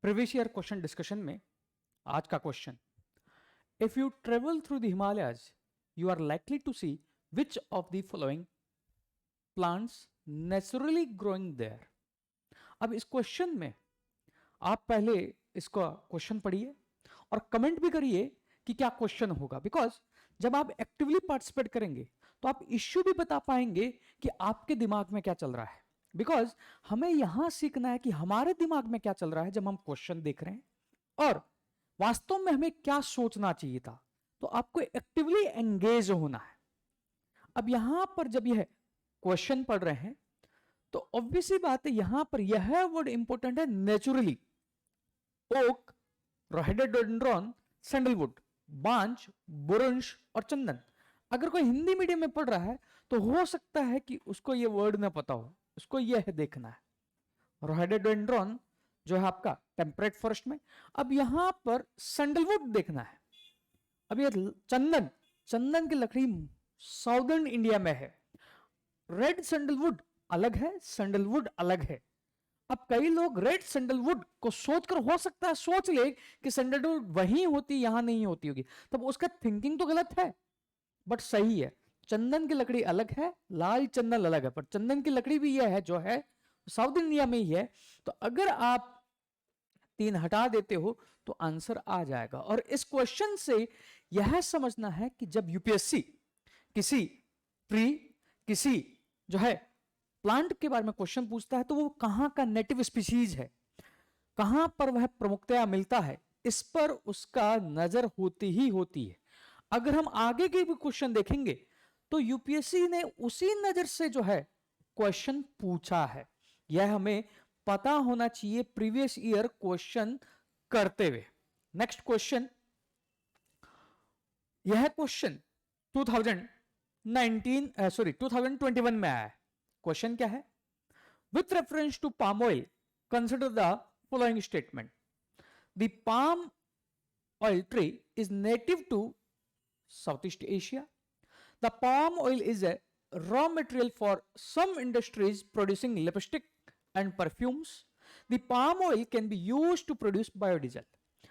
Previous year question discussion में आज का question, if you travel through the Himalayas you are likely to see which of the following plants naturally growing there. अब इस question में आप पहले इसका क्वेश्चन पढ़िए और कमेंट भी करिए कि क्या क्वेश्चन होगा, बिकॉज जब आप एक्टिवली पार्टिसिपेट करेंगे तो आप इश्यू भी बता पाएंगे कि आपके दिमाग में क्या चल रहा है। बिकॉज हमें यहां सीखना है कि हमारे दिमाग में क्या चल रहा है जब हम क्वेश्चन देख रहे हैं और वास्तव में हमें क्या सोचना चाहिए था। तो आपको एक्टिवली एंगेज होना है। अब यहां पर जब यह क्वेश्चन पढ़ रहे हैं तो ऑब्वियसली बात है, यहां पर यह वर्ड इंपॉर्टेंट है, नेचुरली। ओक, रोहेडोडेंड्रॉन, सैंडलवुड, बांज, बुरंश और चंदन। अगर कोई हिंदी मीडियम में पढ़ रहा है तो हो सकता है कि उसको यह वर्ड ना पता हो, उसको यह देखना है। रोहेडोडेंड्रॉन जो है आपका टेम्परेट फॉरेस्ट में। अब यहां पर सैंडलवुड देखना है। अब ये चंदन, चंदन की लकड़ी साउदर्न इंडिया में है। रेड सैंडलवुड अलग है, सैंडलवुड अलग है। अब कई लोग रेड सैंडलवुड को सोचकर हो सकता है सोच ले कि सैंडलवुड वहीं होती, यहां नहीं होती होगी, तब उसका थिंकिंग तो गलत है, बट सही है। चंदन की लकड़ी अलग है, लाल चंदन अलग है, पर चंदन की लकड़ी भी यह है जो है साउथ इंडिया में ही है। तो अगर आप 3 हटा देते हो तो आंसर आ जाएगा। और इस क्वेश्चन से यह समझना है कि जब यूपीएससी किसी जो है प्लांट के बारे में क्वेश्चन पूछता है तो वो कहां का नेटिव स्पीशीज है, कहां पर वह प्रमुखतया मिलता है, इस पर उसका नजर होती ही होती है। अगर हम आगे के भी क्वेश्चन देखेंगे तो यूपीएससी ने उसी नजर से जो है क्वेश्चन पूछा है। यह हमें पता होना चाहिए प्रीवियस ईयर क्वेश्चन करते हुए। नेक्स्ट क्वेश्चन, यह क्वेश्चन 2021 में आया है। क्वेश्चन क्या है? With reference to palm oil consider the following statement. The palm oil tree is native to Southeast Asia. The palm oil is a raw material for some industries producing lipstick and perfumes. The palm oil can be used to produce biodiesel.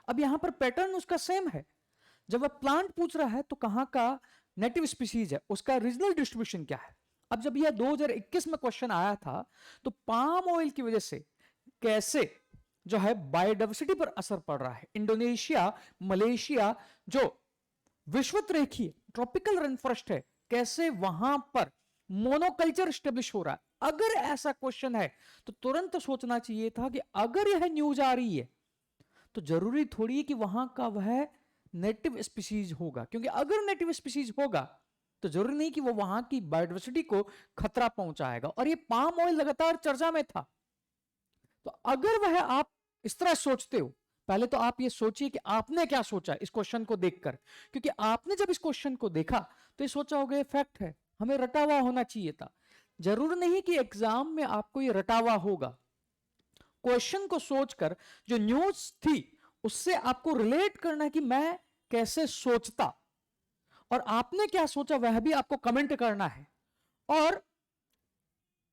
अब यहां पर pattern उसका same है। जब वह plant पूछ रहा है तो कहां का नेटिव स्पीसीज है, उसका रीजनल डिस्ट्रीब्यूशन क्या है। अब जब यह 2021 में क्वेश्चन आया था तो पाम ऑयल की वजह से कैसे जो है बायोडाइवर्सिटी पर असर पड़ रहा है। इंडोनेशिया, मलेशिया जो विश्वतरेखीय ट्रॉपिकल रेन फॉरेस्ट है, कैसे वहां पर मोनोकल्चर स्टेब्लिश हो रहा है। अगर ऐसा क्वेश्चन है तो तुरंत सोचना चाहिए था कि अगर यह न्यूज आ रही है तो जरूरी थोड़ी है कि वहां का वह नेटिव स्पीसीज होगा, क्योंकि अगर नेटिव स्पीसीज होगा तो जरूरी नहीं कि वो वहां की बायोडाइवर्सिटी को खतरा पहुंचाएगा। और ये पाम ऑयल लगातार चर्चा में था। तो अगर वह आप इस तरह सोचते हो, पहले तो आप ये सोचिए कि आपने क्या सोचा इस क्वेश्चन को देखकर, क्योंकि आपने जब इस क्वेश्चन को देखा तो ये सोचा होगा ये फैक्ट है, हमें रटा हुआ होना चाहिए था। जरूर नहीं कि एग्जाम में आपको ये रटा हुआ होगा। क्वेश्चन को सोचकर जो न्यूज थी उससे आपको रिलेट करना है कि मैं कैसे सोचता, और आपने क्या सोचा वह भी आपको कमेंट करना है, और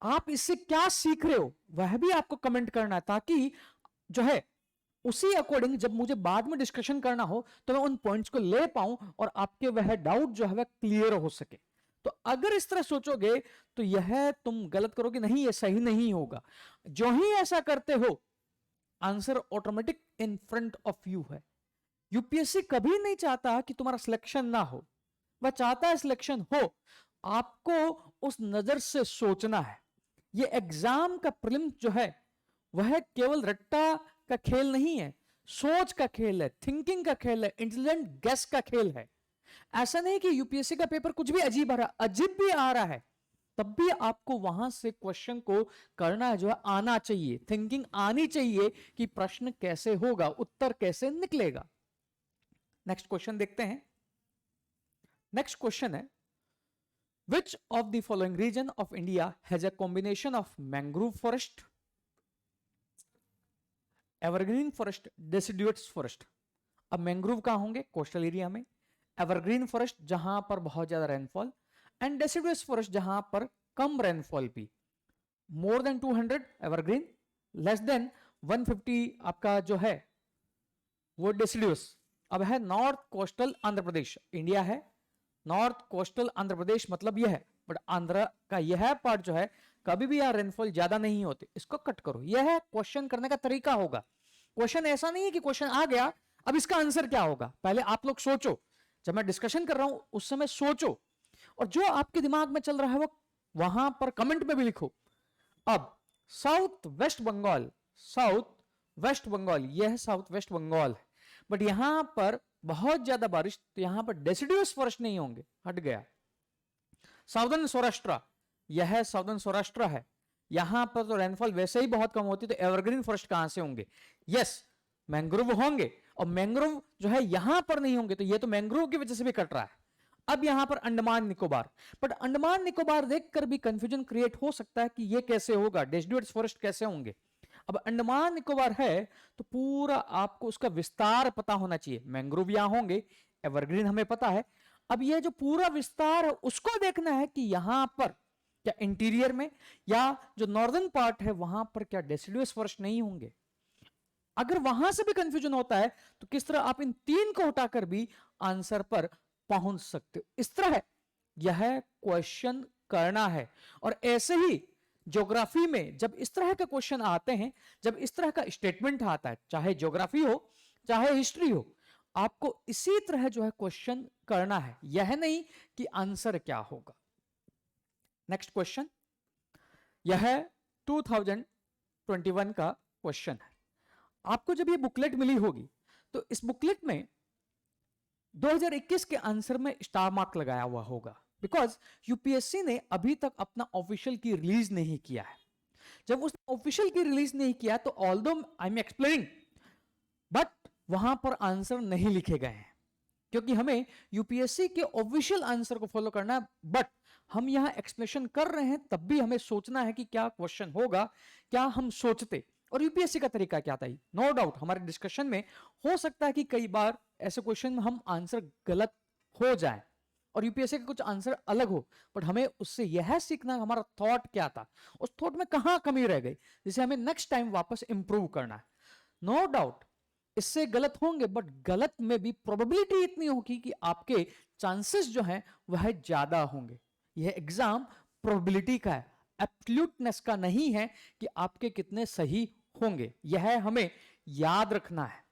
आप इससे क्या सीख रहे हो वह भी आपको कमेंट करना है, ताकि जो है उसी अकॉर्डिंग जब मुझे बाद में डिस्कशन करना हो तो मैं उन पॉइंट्स को ले पाऊं और आपके वह डाउट जो है वह क्लियर हो सके। तो अगर इस तरह सोचोगे तो यह तुम गलत करोगे, नहीं ये सही नहीं होगा। जो ही ऐसा करते हो answer automatic in front of you है। यूपीएससी कभी नहीं चाहता कि तुम्हारा सिलेक्शन ना हो, वह चाहता है सिलेक्शन हो। आपको उस नजर से सोचना है। ये एग्जाम का प्रीलिम्स जो है वह केवल रट्टा का खेल नहीं है, सोच का खेल है, थिंकिंग का खेल है, इंटेलिजेंट गेस का खेल है। ऐसा नहीं कि यूपीएससी का पेपर कुछ भी अजीब आ रहा, अजीब भी आ रहा है, तब भी आपको वहां से क्वेश्चन को करना है जो है आना चाहिए, थिंकिंग आनी चाहिए कि प्रश्न कैसे होगा, उत्तर कैसे निकलेगा। नेक्स्ट क्वेश्चन देखते हैं। नेक्स्ट क्वेश्चन है, which of the following region of India has a combination of mangrove forest, evergreen forest, deciduous forest. अब मैंग्रोव कहां होंगे? कोस्टल एरिया में। एवरग्रीन फॉरेस्ट जहां पर बहुत ज्यादा रेनफॉल, एंड डेसिडुएट्स फॉरेस्ट जहां पर कम रेनफॉल भी। More than 200 evergreen, less than 150 आपका जो है वो डेसिडियस। अब है north coastal Andhra Pradesh, India है, नॉर्थ कोस्टल आंध्र प्रदेश मतलब यह है, बट आंध्र का यह पार्ट जो है कभी भी यहाँ रेनफॉल ज्यादा नहीं होती, इसको कट करो। यह क्वेश्चन करने का तरीका होगा। क्वेश्चन ऐसा नहीं है कि क्वेश्चन आ गया अब इसका आंसर क्या होगा, पहले आप लोग सोचो, जब मैं डिस्कशन कर रहा हूं उस समय सोचो, और जो आपके दिमाग में चल रहा है वो वहां पर कमेंट में भी लिखो। अब south west Bengal, south west Bengal, यह साउथ वेस्ट बंगाल है, बट यहां पर बहुत ज्यादा बारिश, तो यहां पर डेसिडियस फॉरेस्ट नहीं होंगे, हट गया। साउदर्न सौराष्ट्र, यह साउदर्न सौराष्ट्र है, यहां पर तो रेनफॉल वैसे ही बहुत कम होती है, तो एवरग्रीन फॉरेस्ट कहां से होंगे? यस, मैंग्रोव होंगे, और मैंग्रोव जो है यहां पर नहीं होंगे, तो ये तो मैंग्रोव की वजह से भी कट रहा है। अब यहां पर अंडमान निकोबार, बट अंडमान निकोबार देखकर भी कंफ्यूजन क्रिएट हो सकता है कि ये कैसे होगा, डेसिडुअस फॉरेस्ट कैसे होंगे। अब अंडमान निकोबार है तो पूरा आपको उसका विस्तार पता होना चाहिए, मैंग्रोव यहां होंगे, एवरग्रीन हमें पता है। अब ये जो पूरा विस्तार है उसको देखना है कि यहां पर क्या इंटीरियर में या जो नॉर्दर्न पार्ट है वहां पर क्या डेसिडुअस फॉरेस्ट नहीं होंगे। अगर वहां से भी कंफ्यूजन होता है तो किस तरह आप इन तीन को हटाकर भी आंसर पर पहुंच सकते हो, इस तरह है यह क्वेश्चन करना है। और ऐसे ही ज्योग्राफी में जब इस तरह के क्वेश्चन आते हैं, जब इस तरह का स्टेटमेंट आता है, चाहे ज्योग्राफी हो चाहे हिस्ट्री हो, आपको इसी तरह जो है क्वेश्चन करना है, यह नहीं कि आंसर क्या होगा। नेक्स्ट क्वेश्चन, यह 2021 का क्वेश्चन है। आपको जब ये बुकलेट मिली होगी तो इस बुकलेट में 2021 के आंसर में स्टार मार्क लगाया हुआ होगा, बिकॉज यूपीएससी ने अभी तक अपना ऑफिशियल की रिलीज नहीं किया है। जब उसने ऑफिशियल की रिलीज नहीं किया तो although I am explaining, but वहां पर आंसर नहीं लिखे गए हैं, क्योंकि हमें यूपीएससी के ऑफिशियल आंसर को फॉलो करना है। बट हम यहां एक्सप्लेनेशन कर रहे हैं तब भी हमें सोचना है कि क्या क्वेश्चन होगा, क्या हम सोचते, और यूपीएससी का तरीका क्या था। नो डाउट हमारे डिस्कशन में हो सकता है कि कई बार ऐसे क्वेश्चन में हम आंसर गलत हो जाए और यूपीएससी का कुछ आंसर अलग हो, बट हमें उससे यह सीखना हमारा थॉट क्या था, उस थॉट में कहां कमी रह गई, जिसे हमें नेक्स्ट टाइम वापस इंप्रूव करना है। नो डाउट इससे गलत होंगे, बट गलत में भी प्रोबेबिलिटी इतनी होगी कि आपके चांसेस जो हैं वह ज्यादा होंगे। यह एग्जाम प्रोबेबिलिटी का है, एब्सोल्यूटनेस का नहीं है कि आपके कितने सही होंगे, यह हमें याद रखना है।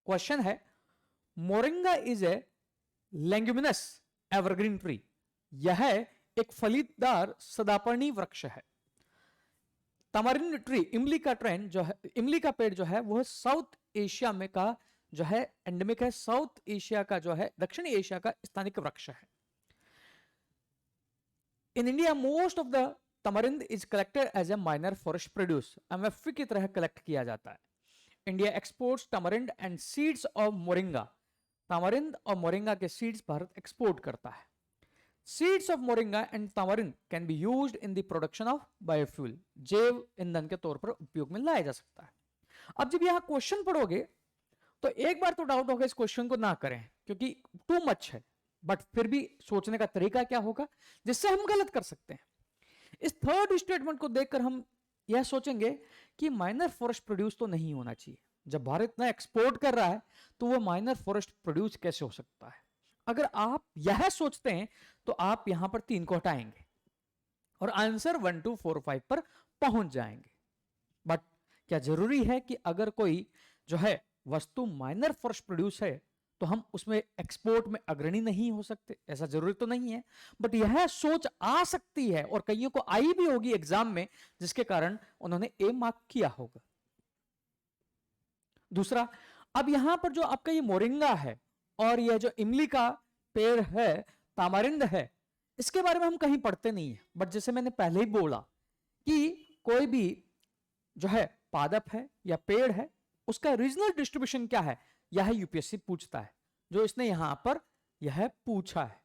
क्वेश्चन है, moringa is a leguminous evergreen tree, यह एक फलीदार सदापर्णी वृक्ष है। तमारिंड ट्री, इमली का ट्रेंड जो है, इमली का पेड़ जो है वह साउथ एशिया में का जो है एंडेमिक है, साउथ एशिया का जो है दक्षिणी एशिया का स्थानिक वृक्ष है। In India most of the tamarind is collected as a minor forest produce, MFP की तरह कलेक्ट किया जाता है। India exports tamarind and seeds of moringa, tamarind और मोरिंगा के सीड्स भारत एक्सपोर्ट करता है। Seeds of moringa and tamarind can be used in the production of biofuel, जैव ईंधन के तौर पर उपयोग में लाया जा सकता है। अब जब यहां क्वेश्चन पढ़ोगे तो एक बार तो डाउट होगा इस क्वेश्चन को ना करें क्योंकि टू मच है, बट फिर भी सोचने का तरीका क्या होगा जिससे हम गलत कर सकते हैं। इस थर्ड स्टेटमेंट को देखकर हम यह सोचेंगे कि माइनर फॉरेस्ट प्रोड्यूस तो नहीं होना चाहिए। जब भारत इतना एक्सपोर्ट कर रहा है तो वो माइनर फॉरेस्ट प्रोड्यूस कैसे हो सकता है। अगर आप यह सोचते हैं तो आप यहां पर 3 को हटाएंगे और आंसर 1 2 4 5 पर पहुंच जाएंगे। बट क्या जरूरी है कि अगर कोई जो है वस्तु माइनर फॉरेस्ट प्रोड्यूस है तो हम उसमें एक्सपोर्ट में अग्रणी नहीं हो सकते? ऐसा जरूरी तो नहीं है, बट यह सोच आ सकती है और कईयों को आई भी होगी एग्जाम में, जिसके कारण उन्होंने ए मार्क किया होगा। दूसरा, अब यहां पर जो आपका ये मोरिंगा है और यह जो इमली का पेड़ है, तामारिंद है, इसके बारे में हम कहीं पढ़ते नहीं है। बट जैसे मैंने पहले ही बोला कि कोई भी जो है पादप है या पेड़ है उसका रीजनल डिस्ट्रीब्यूशन क्या है, यह यूपीएससी पूछता है, जो इसने यहां पर यह पूछा है।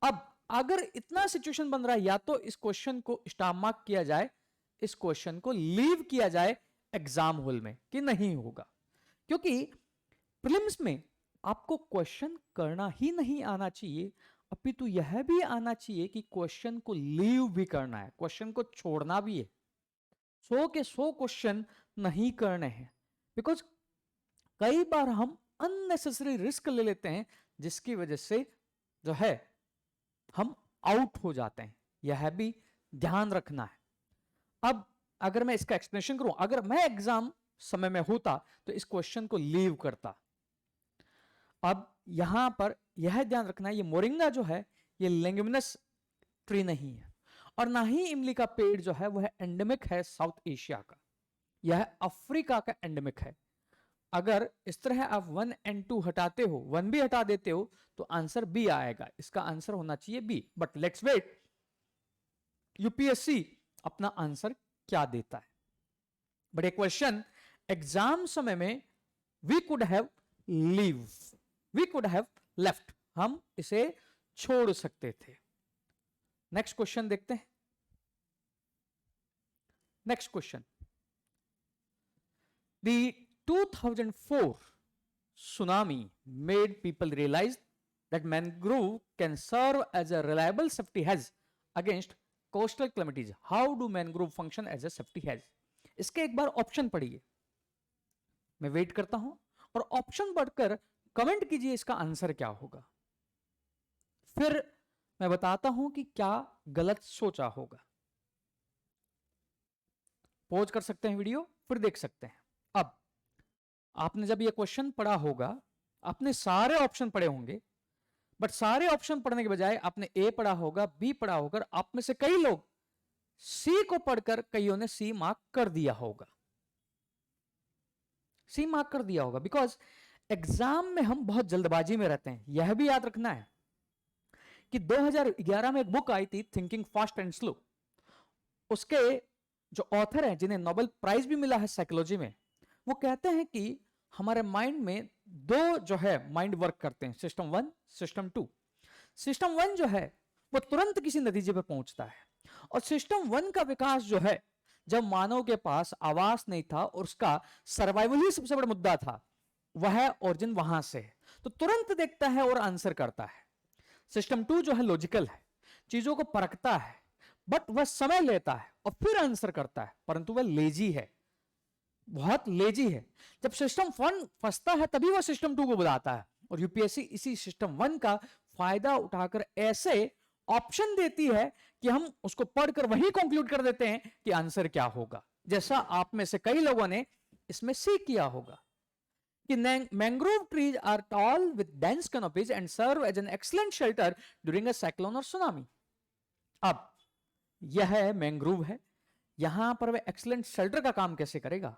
अब अगर इतना सिचुएशन बन रहा है, या तो इस क्वेश्चन को स्टार मार्क किया जाए, इस क्वेश्चन को लीव किया जाए एग्जाम हॉल में कि नहीं होगा, क्योंकि प्रीलिम्स में आपको क्वेश्चन करना ही नहीं आना चाहिए, अपितु यह भी आना चाहिए कि क्वेश्चन को लीव भी करना है, क्वेश्चन को छोड़ना भी है। 100 के 100 क्वेश्चन नहीं करने हैं, बिकॉज कई बार हम अननेसेसरी रिस्क ले लेते हैं जिसकी वजह से जो है हम आउट हो जाते हैं। यह भी ध्यान रखना है। अब अगर मैं इसका एक्सप्लेनेशन करूं, अगर मैं एग्जाम समय में होता तो इस क्वेश्चन को लीव करता। अब यहां पर यह ध्यान रखना है, ये मोरिंगा जो है ये लेग्यूमिनस ट्री नहीं है, और ना ही इमली का पेड़ जो है वह एंडेमिक है साउथ एशिया का, यह अफ्रीका का एंडेमिक है। अगर इस तरह आप 1 और 2 हटाते हो, 1 भी हटा देते हो तो आंसर बी आएगा। इसका आंसर होना चाहिए B. But let's wait, UPSC अपना आंसर क्या देता है। बट एक क्वेश्चन एग्जाम समय में we could have leave, we could have left, हम इसे छोड़ सकते थे। नेक्स्ट क्वेश्चन देखते हैं। Next question, the 2004 tsunami made people realize that mangrove can serve as a reliable safety hedge against coastal calamities. How do mangrove function as a safety hedge? इसके एक बार option पढ़िए, मैं वेट करता हूं, और option पढ़कर कमेंट कीजिए इसका आंसर क्या होगा, फिर मैं बताता हूं कि क्या गलत सोचा होगा। पॉज कर सकते हैं वीडियो, फिर देख सकते हैं। अब आपने जब ये क्वेश्चन पढ़ा होगा, आपने सारे ऑप्शन पढ़े होंगे, बट सारे ऑप्शन पढ़ने के बजाय आपने ए पढ़ा होगा, बी पढ़ा होगा, आप में से कई लोग सी को पढ़कर कईयों ने सी मार्क कर दिया होगा, सी मार्क कर दिया होगा, बिकॉज एग्जाम में हम बहुत जल्दबाजी में रहते हैं। यह भी याद रखना है कि 2011 में एक बुक आई थी थिंकिंग फास्ट एंड स्लो, उसके जो ऑथर हैं जिन्हें नोबेल प्राइज भी मिला है साइकोलॉजी में, वो कहते हैं कि हमारे माइंड में दो जो है माइंड वर्क करते हैं, सिस्टम 1, सिस्टम 2। सिस्टम 1 जो है वो तुरंत किसी नतीजे पर पहुंचता है, और सिस्टम 1 का विकास जो है जब मानव के पास आवास नहीं था और उसका सर्वाइवल ही सबसे बड़ा मुद्दा था, वह ओरिजिन वहां से है, तो तुरंत देखता है और आंसर करता है। सिस्टम 2 जो है लॉजिकल है, चीजों को परखता है, बट वह समय लेता है और फिर आंसर करता है, परंतु वह लेजी है, बहुत लेजी है। जब सिस्टम 1 फंसता है तभी वह सिस्टम 2 को बुलाता है, और यूपीएससी इसी सिस्टम 1 का फायदा उठाकर ऐसे ऑप्शन देती है कि हम उसको पढ़कर वही कंक्लूड कर देते हैं कि आंसर क्या होगा, जैसा आप में से कई लोगों ने इसमें सी किया होगा कि mangrove trees are tall with dense canopies and serve as an excellent shelter during a cyclone और सुनामी। अब यह मैंग्रोव है, यहां पर वह एक्सीलेंट शेल्टर का काम कैसे करेगा,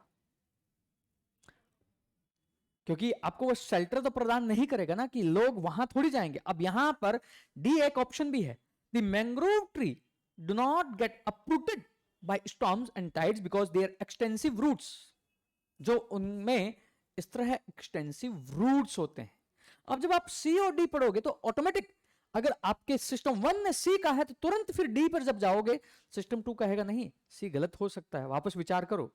क्योंकि आपको वो शेल्टर तो प्रदान नहीं करेगा ना, कि लोग वहां थोड़ी जाएंगे। अब यहां पर डी एक ऑप्शन भी है, the mangrove tree do not get uprooted by storms and tides because their extensive roots, जो उनमें इस तरह एक्सटेंसिव रूट्स होते हैं। अब जब आप सी और डी पढ़ोगे तो ऑटोमेटिक, अगर आपके सिस्टम 1 ने सी का है तो तुरंत फिर डी पर जब जाओगे सिस्टम 2 कहेगा नहीं सी गलत हो सकता है, वापस विचार करो,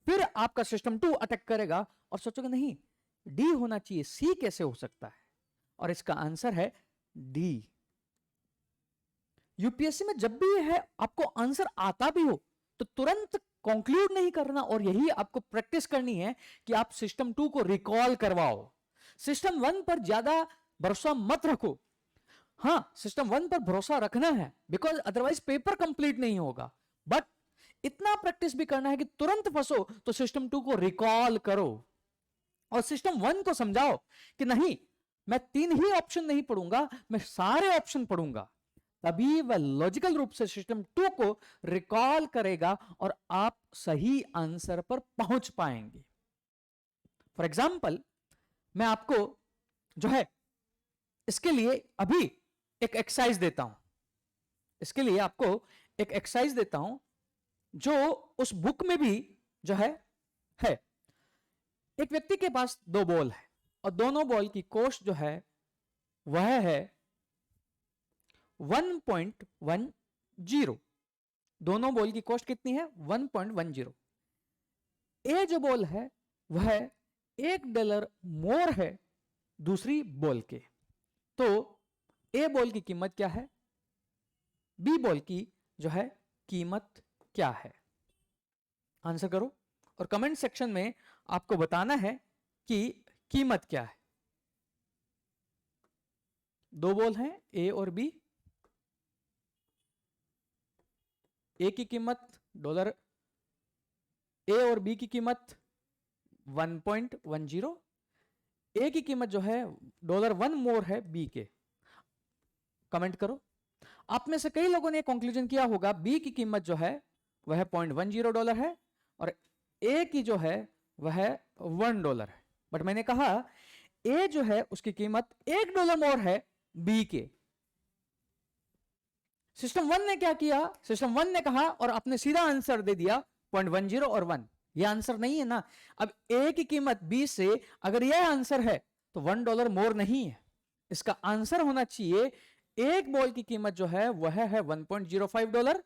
फिर आपका सिस्टम 2 अटैक करेगा और सोचोगे नहीं डी होना चाहिए, सी कैसे हो सकता है, और इसका आंसर है डी। यूपीएससी में जब भी है आपको आंसर आता भी हो तो तुरंत कंक्लूड नहीं करना, और यही आपको प्रैक्टिस करनी है कि आप सिस्टम 2 को रिकॉल करवाओ। सिस्टम 1 पर ज्यादा भरोसा मत रखो, हां सिस्टम 1 पर भरोसा रखना है बिकॉज अदरवाइज पेपर कंप्लीट नहीं होगा, बट इतना प्रैक्टिस भी करना है कि तुरंत फंसो तो सिस्टम 2 को रिकॉल करो और सिस्टम 1 को समझाओ कि नहीं मैं 3 ही ऑप्शन नहीं पढ़ूंगा, मैं सारे ऑप्शन पढ़ूंगा, तभी वह लॉजिकल रूप से सिस्टम 2 को रिकॉल करेगा और आप सही आंसर पर पहुंच पाएंगे। फॉर एग्जाम्पल मैं आपको जो है इसके लिए अभी एक एक्सरसाइज देता हूं, इसके लिए आपको एक एक्सरसाइज देता हूं जो उस बुक में भी जो है। एक व्यक्ति के पास 2 बॉल है और दोनों बॉल की कॉस्ट जो है वह है 1.10। दोनों बॉल की कॉस्ट कितनी है 1.10। ए जो बॉल है वह $1 मोर है दूसरी बॉल के, तो ए बॉल की कीमत क्या है, बी बॉल की जो है कीमत क्या है, आंसर करो। और कमेंट सेक्शन में आपको बताना है कि कीमत क्या है। दो बोल हैं ए और बी। ए की कीमत डॉलर, ए और बी की कीमत 1.10, ए की कीमत जो है $1 मोर है बी के। कमेंट करो। आप में से कई लोगों ने कंक्लूजन किया होगा बी की कीमत जो है वह $0.10 है और ए की जो है वह $1 है। बट मैंने कहा ए जो है उसकी कीमत $1 मोर है बी के। सिस्टम 1 ने क्या किया, सिस्टम 1 ने कहा और आपने सीधा आंसर दे दिया 0.10 और 1। ये आंसर नहीं है ना। अब ए की कीमत बी से अगर यह आंसर है तो $1 मोर नहीं है। इसका आंसर होना चाहिए एक बॉल की कीमत जो है वह है $1.05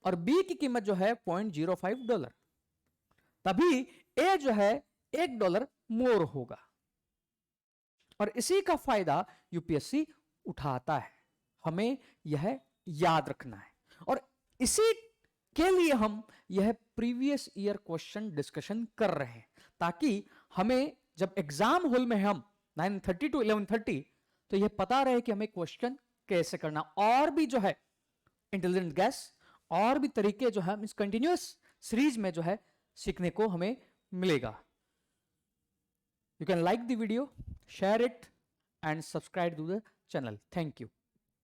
और बी की कीमत जो है $0.05। तभी ए जो है $1 मोर होगा और इसी का फायदा यूपीएससी उठाता है। हमें यह याद रखना है और इसी के लिए हम यह प्रीवियस ईयर क्वेश्चन डिस्कशन कर रहे हैं ताकि हमें जब एग्जाम हॉल में हम 9:30 to 11:30 तो यह पता रहे कि हमें क्वेश्चन कैसे करना। और भी जो है इंटेलिजेंट गैस और भी तरीके जो है इस कंटिन्यूअस सीरीज में जो है सीखने को हमें मिलेगा। You can like the video, share it and subscribe to the channel. Thank you.